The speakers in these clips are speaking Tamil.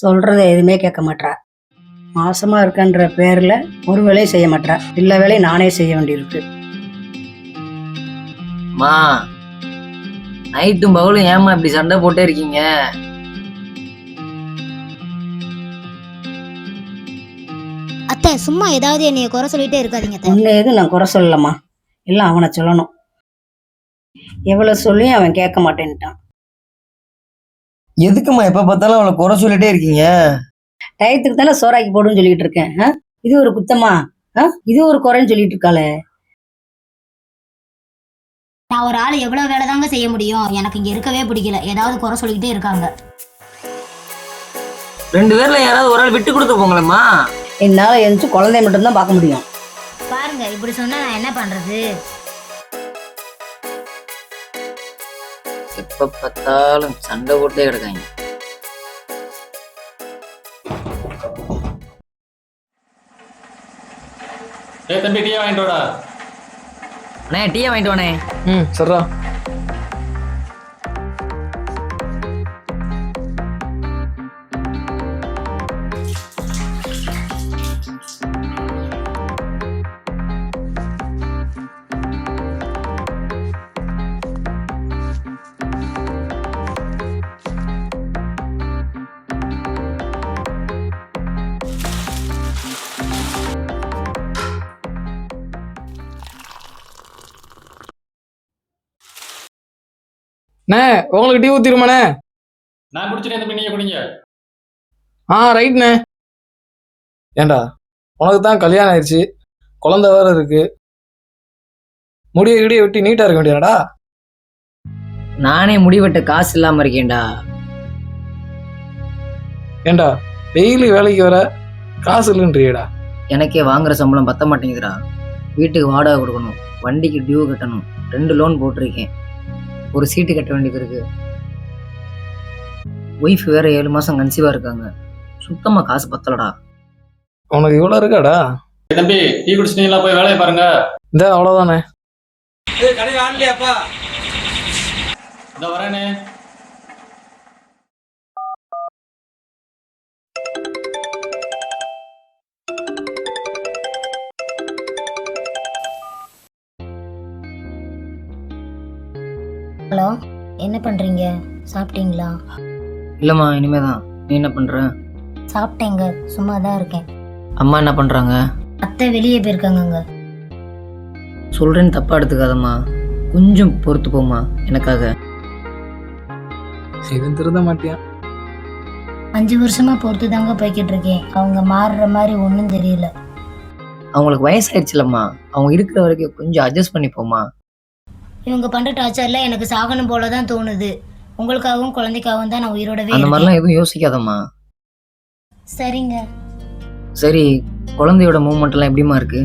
சொல்றத எதுவுமே கேட்க மாட்றா. மாசமா இருக்கன்ற பேர்ல ஒரு வேலையும் செய்ய மாட்றா. எல்லா வேலையும் நானே செய்ய வேண்டியிருக்கு. மா நைட்டும் பகலும் ஏமா இப்படி சண்டை போட்டே இருக்கீங்க? அத்தை சும்மா ஏதாவது என்னைய குறை சொல்லிட்டே இருக்காதீங்க அத்தை. உன்னை எதுவும் நான் குறை சொல்லலாமா? எல்லாம் அவனை சொல்லணும். எவ்வளவு சொல்லியும் அவன் கேட்க மாட்டேன்ட்டான். எதுக்குமா எப்ப பார்த்தாலும் அவளை குறை சொல்லிட்டே இருக்கீங்க? டயத்துக்கு தானே சோறாக்கி போடுன்னு சொல்லிட்டு இருக்கேன். இது ஒரு குத்தமா? இது ஒரு குறைன்னு சொல்லிட்டு இருக்காளே. நான் ஒரு ஆள் எவ்வளவு வேலை தாங்க செய்ய முடியும்? எனக்கு இங்க இருக்கவே பிடிக்கல. ஏதாவது குறை சொல்லிக்கிட்டே இருக்காங்க. 2 பேர்ல யாராவது ஒரு ஆள் விட்டு கொடுத்து போங்களேம்மா. என்னால எழுந்து குழந்தைய மட்டும்தான் பார்க்க முடியும். பாருங்க இப்படி சொன்னா நான் என்ன பண்றது? எப்ப பார்த்தாலும் சண்டை போட்டே கிடக்காங்க. தம்பி டீ வாங்கிட்டு வாடா. அண்ணே டீயை வாங்கிட்டு வானே. சரிடா. அண்ணே உங்களுக்கு டீ ஊத்திருமாண்ணே? நான் குடிச்சிட்டேன் தம்பி, நீங்க குடிங்க. ரைட்ண்ணே. ஏண்டா உனக்கு தான் கல்யாணம் ஆயிடுச்சு, குழந்தை வேற இருக்கு, முடிய இடிய வெட்டி நீட்டா இருக்க வேண்டியடா. நானே முடிவெட்ட காசு இல்லாம இருக்கேன்டா. ஏண்டா டெய்லி வேலைக்கு வர காசு இல்லைன்றியடா. எனக்கே வாங்குற சம்பளம் பத்த மாட்டேங்குதுடா. வீட்டுக்கு வாடகை கொடுக்கணும், வண்டிக்கு டியூ கட்டணும், 2 லோன் போட்டிருக்கேன், ஒரு சீட்டு கட்ட வேண்டியது இருக்கு. ஒய்ஃப் வேற 7 மாசம் கன்சீவா இருக்காங்க. சுத்தமா காசு பத்தலடா. உனக்கு இவ்வளவு இருக்காடா? தம்பி டீ குடிச்சிட்டீங்களா? போய் வேலையை பாருங்க. இந்த அவ்வளவுதானே. இந்த வரேனே. ஹலோ, என்ன பண்றீங்க? சாப்பிட்டீங்களா? இல்லம்மா இனிமேதான். நீ என்ன பண்ற? சாப்பிட்டேங்க, சும்மா தான் இருக்கேன். அம்மா என்ன பண்றாங்க? அத்தை வெளியே போயிருக்காங்கங்க. சொல்றேன்னு தப்பா எடுத்துக்காதம்மா, கொஞ்சம் பொறுத்து போமா எனக்காக. இவன் திருந்த மாட்டியா? 5 வருஷமா பொறுத்து தாங்க போய்கிட்டு இருக்கேன். அவங்க மாறுற மாதிரி ஒன்றும் தெரியல. அவங்களுக்கு வயசாயிடுச்சுலம்மா, அவங்க இருக்கிற வரைக்கும் கொஞ்சம் அட்ஜஸ்ட் பண்ணி போமா. இவங்க பண்ற டார்ச்சர்ல எனக்கு சாகணும் போல தான் தோணுது. உங்களுக்காகவும் குழந்தைக்காகவும் தான் நான் உயிரோடவே அந்த இருக்கேன். மாதிரிலாம் எதுவும் யோசிக்காதம்மா. சரிங்க. சரி, குழந்தையோட மூவ்மெண்ட் எல்லாம் எப்படிமா இருக்கு?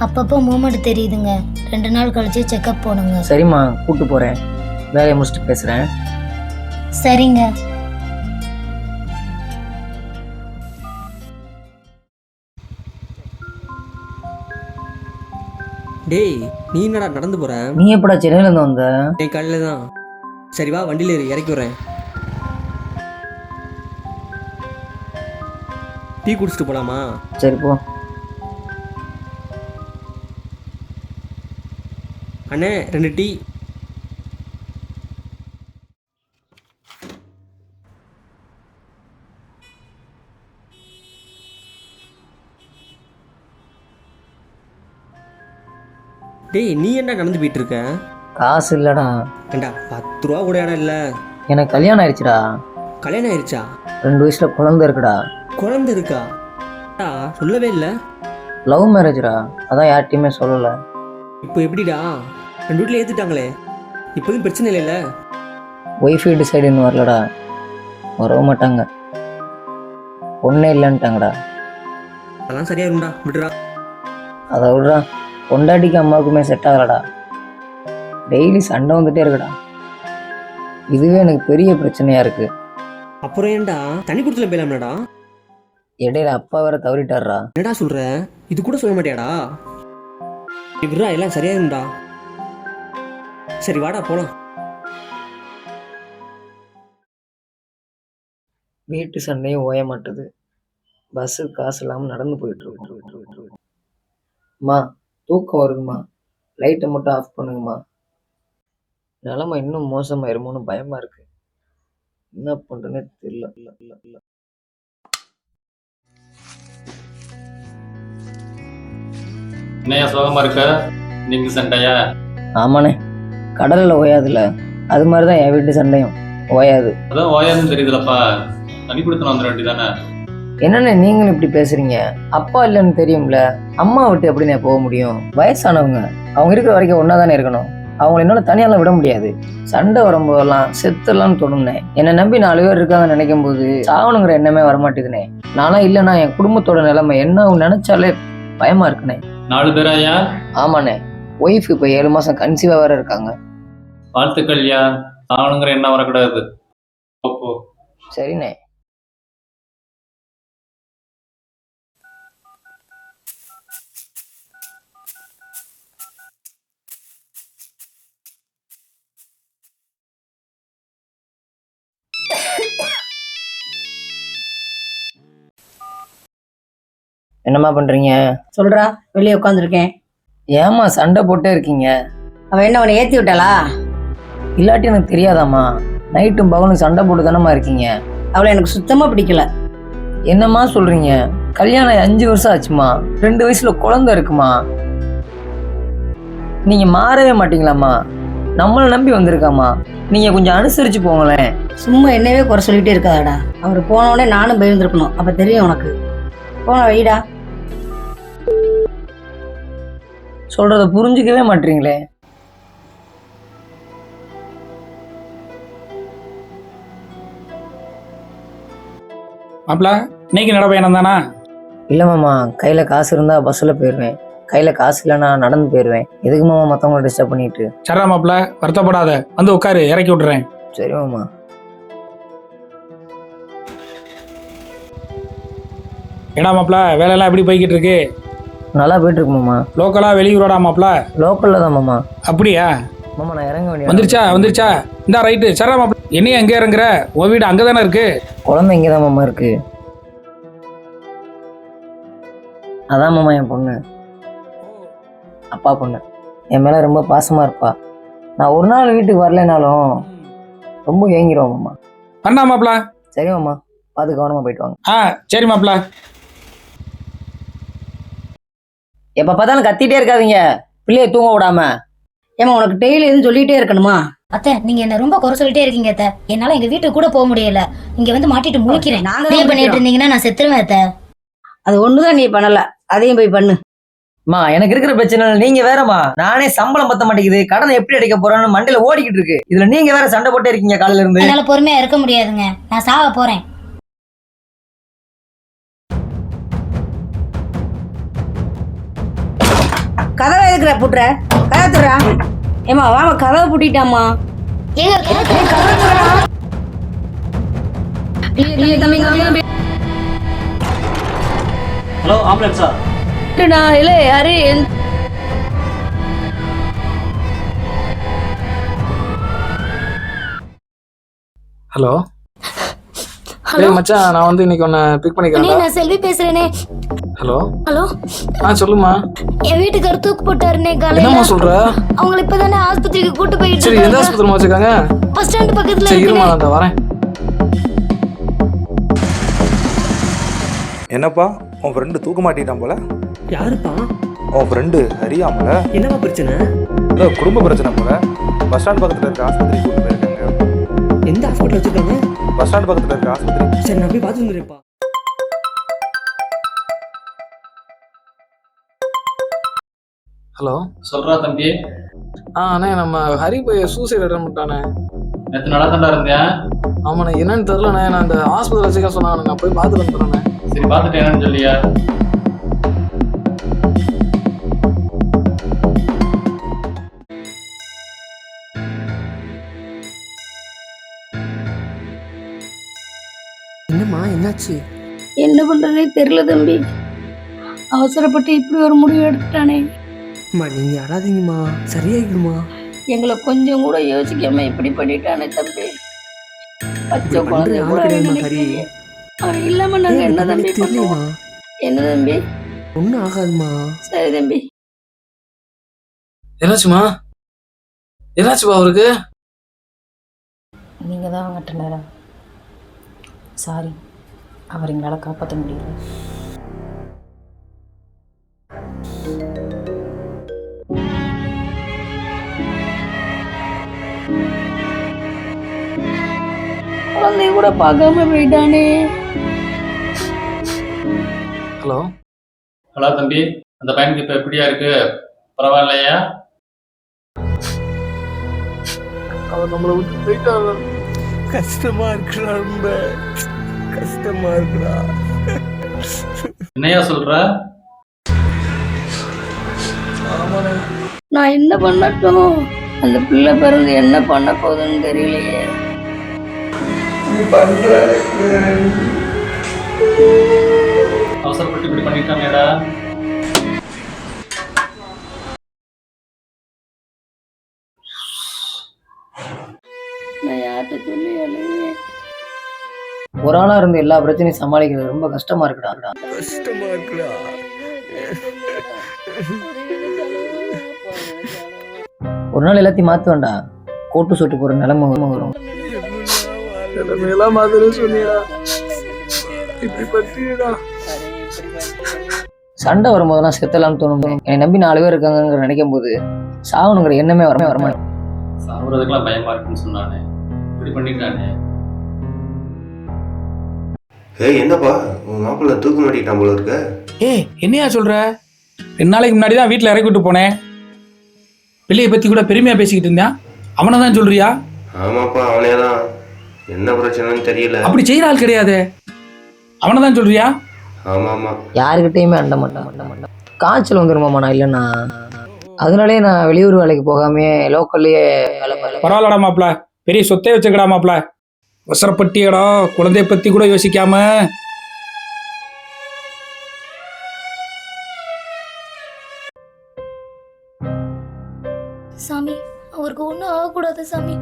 அப்பப்போ மூமெண்ட் தெரியுதுங்க. 2 நாள் கழிச்சு செக்கப் போனுங்க. சரிம்மா, கூட்டு போறேன். வேலையை முடிச்சுட்டு பேசுறேன். சரிங்க. டேய் நீ என்னடா நடந்து போற? நீ எப்படா சென்னையில இருந்து வந்த? என் காலையில தான். சரி வா, வண்டியில ஏறு, இறக்கி விடுறேன். டீ குடிச்சிட்டு போலாமா? சரி போ. அண்ணே 2 டீ. டேய் நீ என்ன நடந்து போயிட்டு இருக்க? காசு இல்லடா. ஏண்டா 10 ரூபா கூட இடம் இல்ல. எனக்கு கல்யாணம் ஆயிடுச்சுடா. கல்யாணம் ஆயிடுச்சா? 2 வயசுல குழந்தை இருக்குடா. குழந்தை இருக்கா? சொல்லவே இல்லை. லவ் மேரேஜ்டா, அதான் யார்கிட்டயுமே சொல்லல. இப்போ எப்படிடா? 2 வீட்டில் ஏற்றுட்டாங்களே, இப்போதும் பிரச்சனை இல்லைல்ல? ஒய்ஃபை டிசைடு இன்னும் வரலடா, வரவும் மாட்டாங்க. பொண்ணே இல்லைன்ட்டாங்கடா. அதெல்லாம் சரியா இருக்கும்டா, விடுறா. அதை விட்றா, பொண்டாட்டிக்கு அம்மாவுக்குமே செட் ஆகலடா. டெய்லி சண்டை வந்துட்டே இருக்குடா. இதுவே எனக்கு பெரிய பிரச்சனையா இருக்கு. அப்புறம் ஏன்டா தனி கொடுத்துல போயிடலாம்டா? இடையில அப்பா வேற தவறிட்டாருடா. என்னடா சொல்ற? இது கூட சொல்ல மாட்டியாடா? விடுறா, எல்லாம் சரியாயிரும்டா. சரி வாடா போலாம். வீட்டு சண்டையும் ஓய மாட்டுது. பஸ்ஸு காசு இல்லாமல் நடந்து போயிட்டு இருக்கு. அம்மா தூக்கம் வருதுமா, லைட்டை மட்டும் ஆஃப் பண்ணுங்கம்மா. நிலைமை இன்னும் மோசமாயிருமோன்னு பயமா இருக்கு. என்ன பண்றேன்னே தெரியல. என்னையா சோகமா இருக்க? இன்னைக்கு சண்டையா? ஆமாண்ணே, கடலில் ஓயாதுல்ல, அது மாதிரி தான் என் வீட்டு சண்டையும் ஓயாது. அதான் ஓயாதுன்னு தெரியுதுலப்பா, தனி கொடுத்து வந்துட வேண்டியதானே? என்னண்ணே நீங்களும் இப்படி பேசுறீங்க? அப்பா இல்லைன்னு தெரியும்ல, அம்மா விட்டு எப்படிண்ணே போக முடியும்? வயசானவங்க, அவங்க இருக்கிற வரைக்கும் ஒன்றா தானே இருக்கணும். அவங்கள என்னால் தனியாலாம் விட முடியாது. சண்டை வரும்போதெல்லாம் செத்துடலாம்னு தோணும்னே. என்னை நம்பி 4 பேர் இருக்காங்கன்னு நினைக்கும் போது சாவணுங்கிற எண்ணமே வரமாட்டேதுனே. நானும் இல்லைன்னா என் குடும்பத்தோட நிலைமை என்ன நினைச்சாலே பயமா இருக்குண்ணே. 4 பேராயா? ஆமாண்ணே, ஒய்ஃப் இப்போ 7 மாசம் கன்சீவா வேற இருக்காங்க. வாழ்த்துக்கள்யா, ஆகணுங்கிற எண்ணம் வரக்கூடாது. போ. சரிண்ணே. என்னம்மா பண்றீங்க? சொல்றா, வெளியே உட்காந்துருக்கேன். ஏம்மா சண்டை போட்டே இருக்கீங்க? அவ என்ன உன்னை ஏத்தி விட்டாளா? இல்லாட்டி எனக்கு தெரியாதாம்மா? நைட்டும் பகலும் சண்டை போட்டு தானம்மா இருக்கீங்க. அவளை எனக்கு சுத்தமா பிடிக்கல. என்னம்மா சொல்றீங்க? கல்யாணம் 5 வருஷம் ஆச்சுமா, 2 வயசுல குழந்தை இருக்குமா. நீங்க மாறவே மாட்டீங்களாம்மா? நம்மளை நம்பி வந்திருக்காம்மா, நீங்க கொஞ்சம் அனுசரிச்சு போங்களேன். சும்மா என்னவே குறை சொல்லிட்டே இருக்காதடா. அவர் போனோடனே நானும் பயந்துருக்கணும், அப்ப தெரியும் உனக்கு. போன வைடா. சொல்றத புரிஞ்சுக்கவே மாட்டீங்களே. மாப்பிள, இன்னைக்கு நடப்பயணம் தானா? இல்ல மாமா, கையில காசு இருந்தா பஸ்ல போயிருவேன், கையில காசு இல்லைன்னா நடந்து போயிருவேன். எதுக்கு மாமா மத்தவங்களை டிஸ்டர்ப் பண்ணிட்டு? சரா மாப்பிள, வருத்தப்படாத, வந்து உட்காரு, இறக்கி விட்டுறேன். சரி மாமா. ஏடா மாப்பிள, வேலையெல்லாம் எப்படி போய்கிட்டு இருக்கு? நல்லா போயிட்டு இருக்கு மாமா. லோக்கலா வெளியூரோடா மாப்பிள? லோக்கல்ல தான் மாமா. அப்படியா மாமா, நான் இறங்க வேண்டிய வந்துருச்சா இந்த ரைட்டு. சரா மாப்பிள, என்னையும் எங்கே இறங்குற? உன் வீடு அங்கதானே இருக்கு? குழந்தை இங்கதான் மாமா இருக்கு. அதான் மாமா என் பொண்ணு, அப்பா பொண்ணு. என் மேல ரொம்ப பாசமா இருப்பா. நான் ஒரு நாள் வீட்டுக்கு வரலைனாலும் ரொம்ப ஏங்கிடுவோம் மாமா. அண்ணா மாப்பிள. சரி மாமா, பார்த்து கவனமா போயிட்டு வாங்க. சரி மாப்பிள. எப்ப பார்த்தாலும் கத்திட்டே இருக்காதீங்க, பிள்ளைய தூங்க விடாம. ஏமா உனக்கு டெய்லி எதுவும் சொல்லிட்டே இருக்கணுமா? அத்தை, நீங்க என்ன ரொம்ப குறை சொல்லிட்டே இருக்கீங்க அத்தை. என்னால எங்க வீட்டுக்கு கூட போக முடியல. இங்க வந்து மாட்டிட்டு முழிக்கிறேன். நாங்க இதே பண்ணிட்டு இருந்தீங்கன்னா நான் செத்துருவேன் அத்தை. அது ஒண்ணுதான் நீ பண்ணல, அதையும் போய் பண்ணு. மா, எனக்கு இருக்கிற பிரச்சனை நீங்க வேறமா. நானே சம்பளம் பத்த மாட்டேங்குது, கடனை எப்படி அடைக்க போறேன்னு மண்டையில ஓடிக்கிட்டு இருக்கு. இதுல நீங்க வேற சண்டை போட்டே இருக்கீங்க காலையில இருந்து. என்னால பொறுமையா இருக்க முடியாதுங்க, நான் சாக போறேன். கதவை எதுக்குற புட்டுற? கதவை துறா. ஏமா வாமா, கதவை பூட்டிட்டாமா. ஹலோ, ஆம்புலன்ஸா? இல்ல யாரு? ஹலோ. ஏய் மச்சான், நான் வந்து இன்னைக்கு உன்னை பிக் பண்ணிக்கிறேன். நான் செல்வி பேசுறேனே. ஹலோ. ஹலோ. சொல்லுமா. என் வீட்டுக்காரர் தூக்கு போட்டாருனே காலையில. என்னம்மா சொல்ற? அவங்கள இப்பதானே ஆஸ்பத்திரிக்கு கூட்டு போயிட்டு. சரி, எந்த ஆஸ்பத்திரி வச்சிருக்காங்க? பஸ் ஸ்டாண்ட் பக்கத்துல. சரி இருமா, நான் வரேன். என்னப்பா, உன் ஃப்ரெண்டு தூக்க மாட்டிட்டான் போல? யாருப்பா? உன் ஃப்ரெண்டு ஹரியாமல என்னப்பா பிரச்சனை? ஏதோ குடும்ப பிரச்சனை போல. பஸ் ஸ்டாண்ட் பக்கத்தில் இருக்க ஆஸ்பத்திரி கூட்டு போயிருக்காங்க. எந்த ஹாஸ்பிட்டல் வச்சிருக்காங்க? பஸ் ஸ்டாண்ட் பக்கத்தில் இருக்க ஆஸ்பத்திரி. சரி, நான் போய் பார்த்து வந்துடுறேன்ப்பா. ஹலோ. சொல்றா தம்பி. அண்ணே, நம்ம ஹரி போய் சூசைட் அட்டன் பண்ணிட்டானே. நேற்று நல்லா தாண்டா இருந்தேன். ஆமாண்ணே, என்னன்னு தெரியலண்ணே. நான் அந்த ஹாஸ்பிட்டல் வச்சுக்க சொன்னாங்க, நான் போய் பார்த்துட்டு வந்துடுறேண்ணே. சரி, பார்த்துட்டு என்னன்னு சொல்லியா? என்னம்மா, என்னாச்சு? என்ன பண்றதே தெரியல தம்பி. அவசரப்பட்டு இப்படி ஒரு முடிவு எடுத்துட்டானே. அம்மா, நீங்க அழாதீங்கம்மா, சரியாயிடுமா. எங்களை கொஞ்சம் கூட யோசிக்காம இப்படி பண்ணிட்டானே தம்பி. பச்சை இப்படி பண்ற குழந்தை ஆள் கூட கிடையாதுமா நினைக்கிறீங்க. கறி. அவன் இல்லாம நாங்க ஏன் என்ன இப்படி தம்பி தெரியலையேம்மா. பண்ணுவோம்? என்ன தம்பி? ஒன்றும் ஆகாதுமா. சரி தம்பி. என்னாச்சுமா? என்னாச்சுப்பா அவருக்கு? நீங்கள் தான் அவங்ககிட்ட நேரம். சாரி, அவர் எங்களால் காப்பாற்ற முடியல. குழந்தைய கூட பார்க்காம போயிட்டானே. ஹலோ ஹலோ தம்பி, அந்த பையனுக்கு இப்போ எப்படியா இருக்கு? பரவாயில்லையா? அவர் நம்மளை விட்டு போயிட்டாங்க. கஷ்டமா இருக்குடா, ரொம்ப கஷ்டமா இருக்குடா. என்னையா சொல்ற? ஆமாண்ணே. நான் என்ன பண்ணட்டும்? அந்த பிள்ளை பிறந்து என்ன பண்ண போகுதுன்னு தெரியலையே. அவசரப்பட்டு இப்படி பண்ணிட்டானேடா. நான் யார்கிட்ட சொல்லி அழுவேன்? ஒரு ஆளா இருந்து எல்லா பிரச்சனையும் சமாளிக்கிறது ரொம்ப கஷ்டமா இருக்குடா. கஷ்டமா இருக்குடா. ஒரு நாள் எல்லாத்தையும் மாத்த வேண்டாம். கோட்டு சூட்டு போற நிலைமை வரும். மேலாம் மாதிரி சொன்னியா? இப்படி பற்றியடா. சண்டை வரும்போதெல்லாம் செத்தலாம்னு தோணும். என்னை நம்பி 4 பேர் இருக்காங்க நினைக்கும் போது சாகணுங்கிற எண்ணமே வரமாட்டேன். சாப்பிட்றதுக்கெல்லாம் பயமா இருக்குன்னு சொன்னானே, இப்படி பண்ணிட்டானே. ஏய் என்னப்பா உன் மாப்பிள்ளை தூக்க மாட்டிக்கிட்டான் போல இருக்க. ஏய், என்னையா சொல்ற? 2 நாளைக்கு முன்னாடி தான் வீட்டில் இறக்கி விட்டு போனேன். பிள்ளையை பற்றி கூட பெருமையாக பேசிக்கிட்டு இருந்தேன். அவனை தான் சொல்றியா? ஆமாப்பா அவனே தான். என்ன பிரச்சனைன்னு தெரியல. அப்படி செய்கிற ஆள் கிடையாது. அவனை தான் சொல்றியா? ஆமா ஆமா. யாருக்கிட்டையுமே அண்ட மாட்டேன். காய்ச்சல் வந்துருமாமா நான் இல்லைன்னா. அதனாலே நான் வெளியூர் வேலைக்கு போகாமே லோக்கல்லையே வேலை பார்க்கல. பரவாயில்லடா மாப்பிள, பெரிய சொத்தை வச்சுக்கடா மாப்பிள. அவசரப்பட்டியடா, குழந்தைய பற்றி கூட யோசிக்காம. சாமி, அவருக்கு ஒன்றும் ஆகக்கூடாது சாமி.